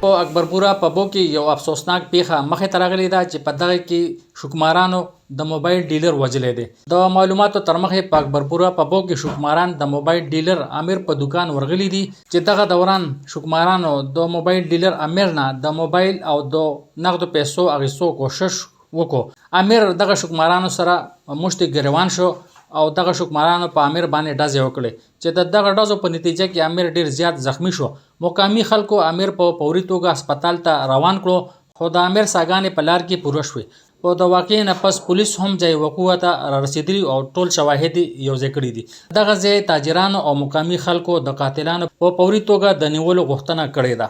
په اکبرپورا پبو کې یو افسوسناک پیښه مخې ته راغلې ده چې په دغه کې شوکمارانو د موبایل ډیلر وژلی دی. د معلوماتو تر مخې په اکبرپورا پبو کې شوکماران د موبایل ډیلر امیر په دکان ورغلي دي چې دغه دوران شوکمارانو د موبایل ډیلر امیر نه د موبایل او د نغدو پیسو اخیستو کوشش وکړو. امیر دغه شوکمارانو سره مشتي ګریوان شو او دغه شوکمارانو په امیر باندې ډزې وکړې چې د دغه ډزو په نتیجه کې امیر ډیر زیات زخمی شو. مقامي خلکو امیر په فوري توګه هسپتال ته روان کړو خو د امیر ساګانې په لار کې پوره شوې. په د واقعې نه پس پولیس هم ځای وقوع ته رارسېدلي او ټول شواهد یې یوځای کړي دي. دغه ځای تاجرانو او مقامي خلکو د قاتلانو په فوري توګه د نیولو غوښتنه کړې ده.